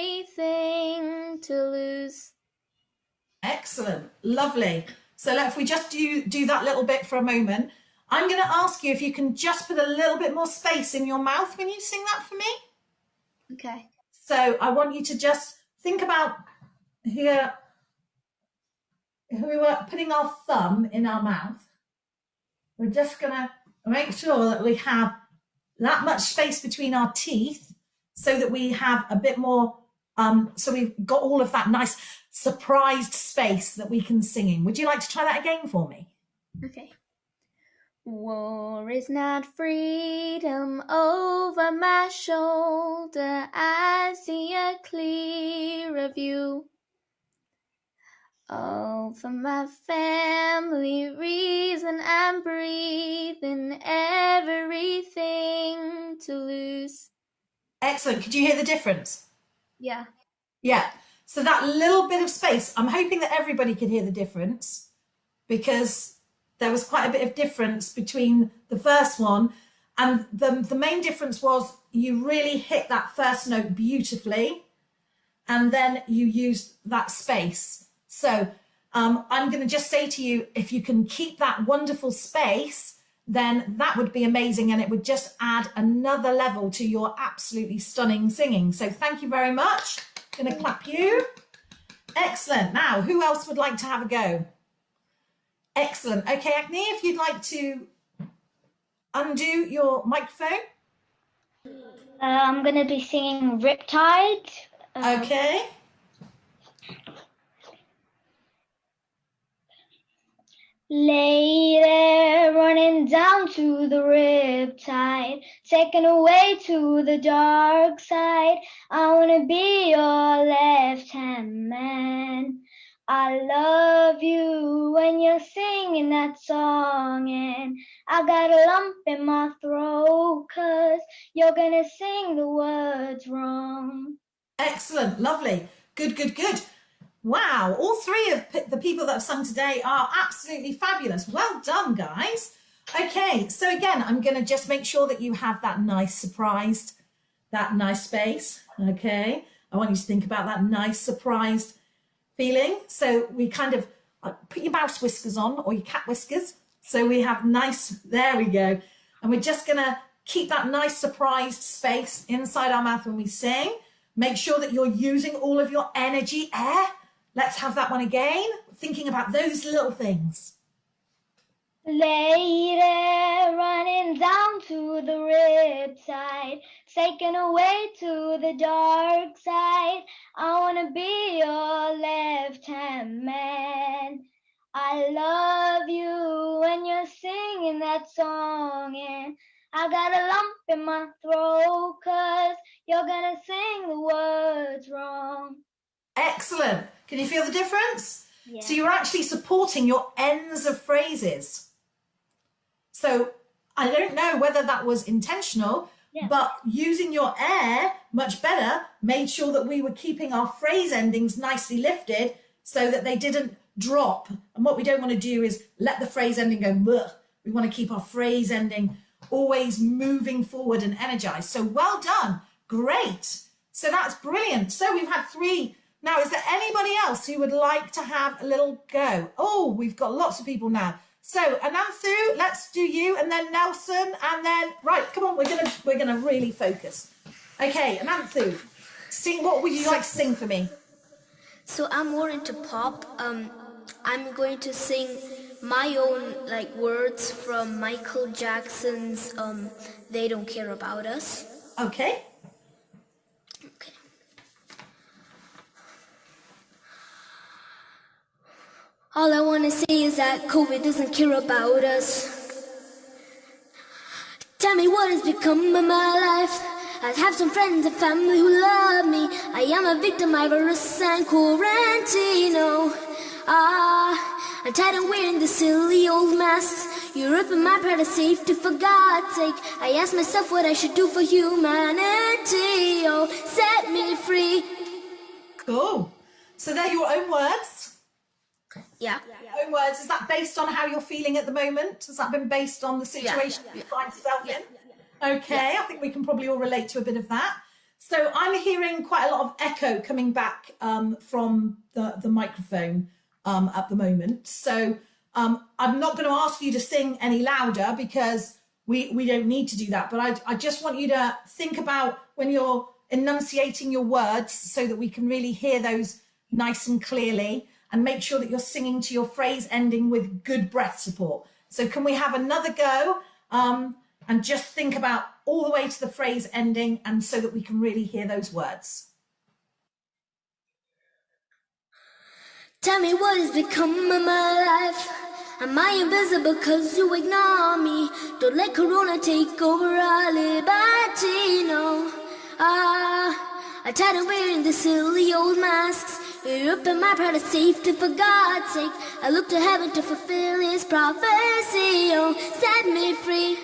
everything to lose. Excellent, lovely. So if we just do that little bit for a moment, I'm going to ask you if you can just put a little bit more space in your mouth when you sing that for me. Okay. So I want you to just think about here, if we were putting our thumb in our mouth, we're just going to make sure that we have that much space between our teeth so that we have a bit more, so we've got all of that nice surprised space that we can sing in. Would you like to try that again for me? Okay. War is not freedom over my shoulder. I see a clearer view. All for my family, reason and breathing, everything to lose. Excellent. Could you hear the difference? Yeah. Yeah. So that little bit of space, I'm hoping that everybody could hear the difference, because there was quite a bit of difference between the first one. And the main difference was you really hit that first note beautifully, and then you used that space. So I'm going to just say to you, if you can keep that wonderful space, then that would be amazing, and it would just add another level to your absolutely stunning singing. So thank you very much. I'm going to clap you. Excellent. Now, who else would like to have a go? Excellent. Okay, Agni, if you'd like to undo your microphone. I'm going to be singing Riptide. Okay. Lay there running down to the riptide, taken away to the dark side. I wanna be your left-hand man. I love you when you're singing that song, and I got a lump in my throat 'cause you're gonna sing the words wrong. Excellent. Lovely. Good, good, good. Wow, all three of the people that have sung today are absolutely fabulous. Well done, guys. Okay, so again, I'm going to just make sure that you have that nice surprised, that nice space. Okay, I want you to think about that nice surprised feeling. So we kind of put your mouse whiskers on, or your cat whiskers. So we have nice, there we go. And we're just going to keep that nice surprised space inside our mouth when we sing. Make sure that you're using all of your energy, air. Let's have that one again, thinking about those little things. Lay there running down to the riptide, taken away to the dark side. I wanna be your left-hand man. I love you when you're singing that song, and I got a lump in my throat 'cause you're gonna sing the words wrong. Excellent. Can you feel the difference? Yeah. So you're actually supporting your ends of phrases. So I don't know whether that was intentional, but using your air much better made sure that we were keeping our phrase endings nicely lifted so that they didn't drop. And what we don't want to do is let the phrase ending go, bleh. We want to keep our phrase ending always moving forward and energized. So well done. Great. So that's brilliant. So we've had three. Now, is there anybody else who would like to have a little go? Oh, we've got lots of people now. So Ananthu, let's do you, and then Nelson, and then right. Come on, we're gonna really focus. Okay, Ananthu, sing. What would you like to sing for me? So I'm more into pop. I'm going to sing my own words from Michael Jackson's "They Don't Care About Us." Okay. All I want to say is that COVID doesn't care about us. Tell me what has become of my life. I have some friends and family who love me. I am a victim of virus and quarantine. I'm tired of wearing the silly old masks. You're ripping my pride of safety for God's sake. I ask myself what I should do for humanity. Oh, set me free. Cool. So they're your own words? Yeah. Own words. Is that based on how you're feeling at the moment? Has that been based on the situation you find yourself in? Okay, I think we can probably all relate to a bit of that. So I'm hearing quite a lot of echo coming back from the microphone at the moment. So I'm not going to ask you to sing any louder because we don't need to do that. But I just want you to think about when you're enunciating your words so that we can really hear those nice and clearly, and make sure that you're singing to your phrase ending with good breath support. So can we have another go? And just think about all the way to the phrase ending, and so that we can really hear those words. Tell me what has become of my life. Am I invisible cause you ignore me? Don't let Corona take over our liberty, no. I'm tired of wearing the silly old masks. You're up in my pride of safety for God's sake. I look to heaven to fulfill his prophecy. Oh, set me free.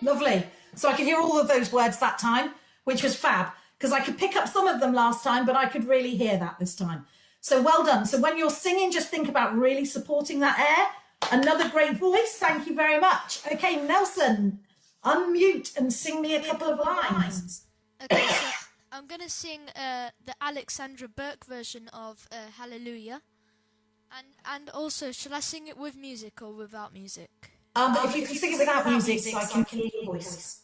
Lovely. So I could hear all of those words that time, which was fab, because I could pick up some of them last time, but I could really hear that this time. So well done. So when you're singing, just think about really supporting that air. Another great voice. Thank you very much. Okay, Nelson, unmute and sing me a couple of lines. Okay, so I'm going to sing the Alexandra Burke version of Hallelujah. And also, shall I sing it with music or without music? But if you can sing it without music, so I can hear your voice.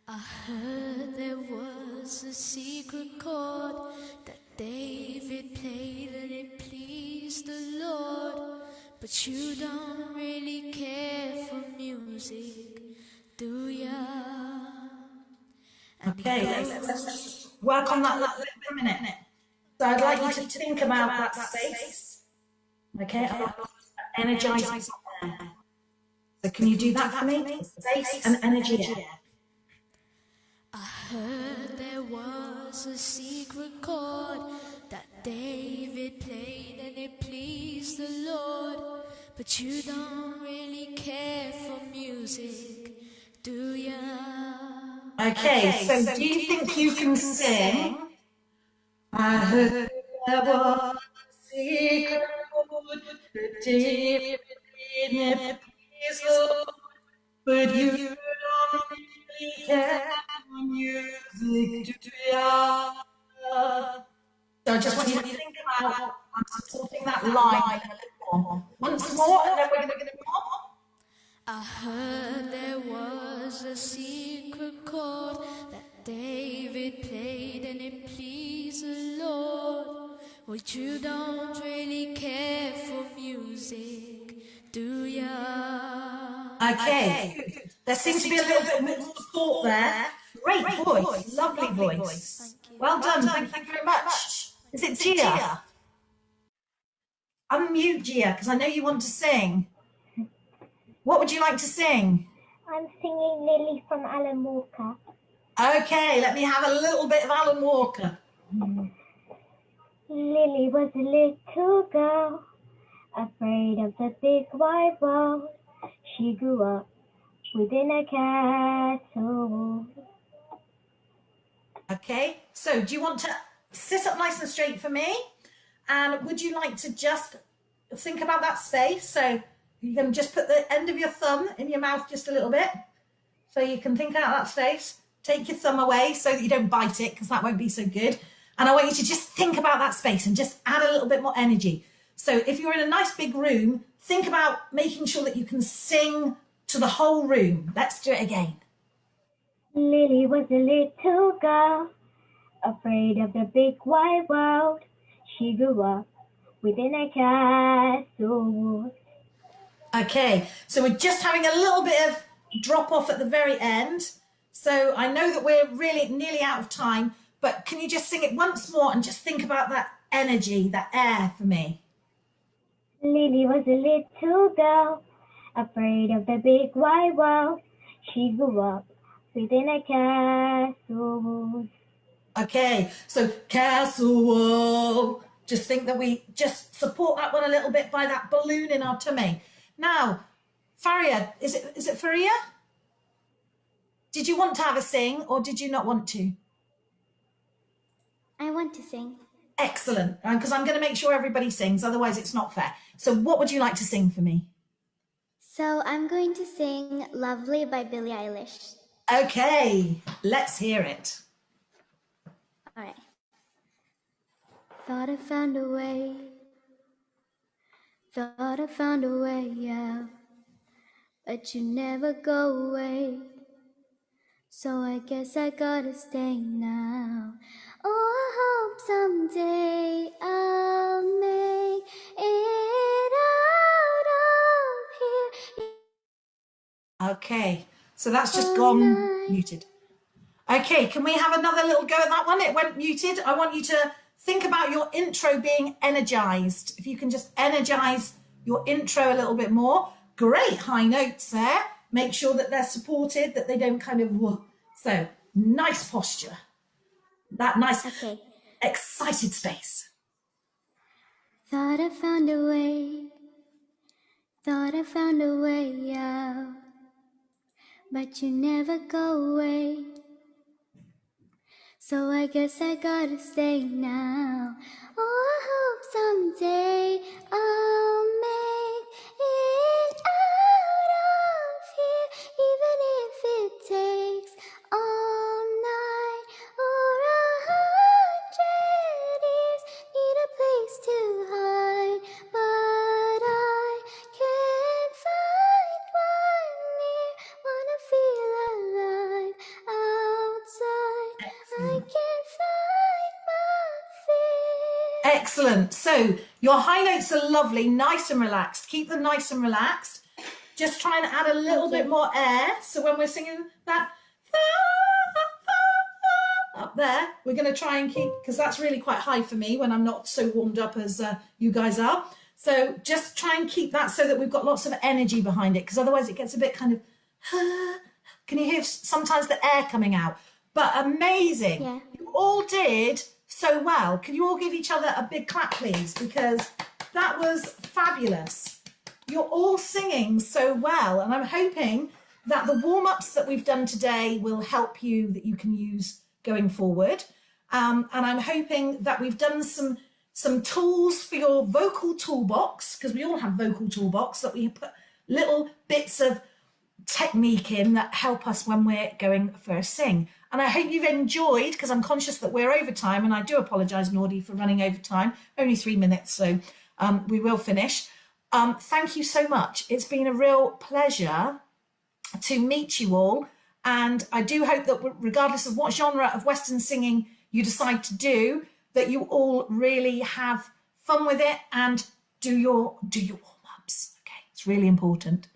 I heard there was a secret chord that David played and it pleased the Lord. But you don't really care for music, do ya? Okay, let's work on that little bit for a minute. So I'd like you to think about that space. Okay, energizing there. So can you do that for me? Space and energy. I heard there was a secret chord that David played and it pleased the Lord. But you don't really care for music, do ya? Okay, so do you think you can sing? I heard there was a secret chord that David played and it pleased the Lord. But you don't really care for music, do ya? So I just want you to think about supporting that line a little more. Once more, and then we're going to get more. I heard there was a secret chord that David played and it pleased the Lord. But you don't really care for music, do ya? Okay, good. There seems to be a little bit more support there. Great voice, lovely voice. Thank you. Well done, thank you very much. Is it Gia? Unmute Gia, because I know you want to sing. What would you like to sing? I'm singing Lily from Alan Walker. Okay, let me have a little bit of Alan Walker. Lily was a little girl, afraid of the big wide world. She grew up within a castle. Okay, so do you want to sit up nice and straight for me? And would you like to just think about that space? So you can just put the end of your thumb in your mouth just a little bit. So you can think out that space. Take your thumb away so that you don't bite it, because that won't be so good. And I want you to just think about that space and just add a little bit more energy. So if you're in a nice big room, think about making sure that you can sing to the whole room. Let's do it again. Lily was a little girl, afraid of the big wide world. She grew up within a castle. Okay, so we're just having a little bit of drop off at the very end. So I know that we're really nearly out of time, but can you just sing it once more and just think about that energy, that air for me? Lily was a little girl, afraid of the big wide world. She grew up within a castle. Okay, so castle. Just think that we just support that one a little bit by that balloon in our tummy. Now, Faria, is it Faria? Did you want to have a sing or did you not want to? I want to sing. Excellent, because I'm going to make sure everybody sings, otherwise it's not fair. So what would you like to sing for me? So I'm going to sing Lovely by Billie Eilish. Okay, let's hear it. All right. Thought I found a way. Thought I found a way out. But you never go away. So I guess I gotta stay now. Oh, I hope someday I'll make it out of here. Okay, so that's just gone muted. Okay, can we have another little go at that one? It went muted. I want you to think about your intro being energized. If you can just energize your intro a little bit more. Great high notes there. Make sure that they're supported, that they don't kind of, whoa. So nice posture. That nice, excited space. Thought I found a way. Thought I found a way out. But you never go away. So I guess I gotta stay now. Oh, I hope someday I'll make it out of here, even if it takes all night or 100 years. Need a place to hide, but I can't find one near. Wanna feel alive outside. I can't find my fear. Excellent. So your high notes are lovely, nice and relaxed. Keep them nice and relaxed. Just try and add a little bit more air. So when we're singing that up there, we're going to try and keep, because that's really quite high for me when I'm not so warmed up as you guys are. So just try and keep that so that we've got lots of energy behind it, because otherwise it gets a bit kind of, can you hear sometimes the air coming out? But amazing. Yeah. You all did so well. Can you all give each other a big clap, please? Because that was fabulous. You're all singing so well. And I'm hoping that the warm-ups that we've done today will help you, that you can use going forward. And I'm hoping that we've done some tools for your vocal toolbox, because we all have vocal toolbox, that we put little bits of technique in that help us when we're going for a sing. And I hope you've enjoyed, because I'm conscious that we're over time, and I do apologise, Nordy, for running over time. Only 3 minutes, so we will finish. Thank you so much. It's been a real pleasure to meet you all, and I do hope that regardless of what genre of Western singing you decide to do, that you all really have fun with it and do your warm-ups. Okay, it's really important.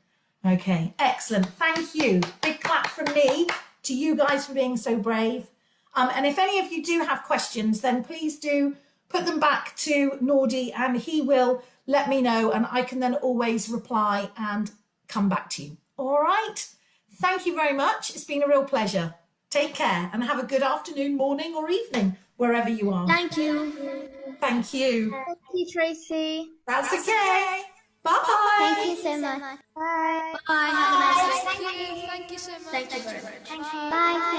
Okay, excellent. Thank you. Big clap from me to you guys for being so brave. And if any of you do have questions, then please do put them back to Nordy and he will let me know, and I can then always reply and come back to you. All right. Thank you very much. It's been a real pleasure. Take care and have a good afternoon, morning or evening, wherever you are. Thank you. Thank you. Thank you, Tracy. That's okay. Bye-bye. Thank you so much. Bye. Bye. Have a nice day. Thank you so much. Thank you very much. Bye. Bye.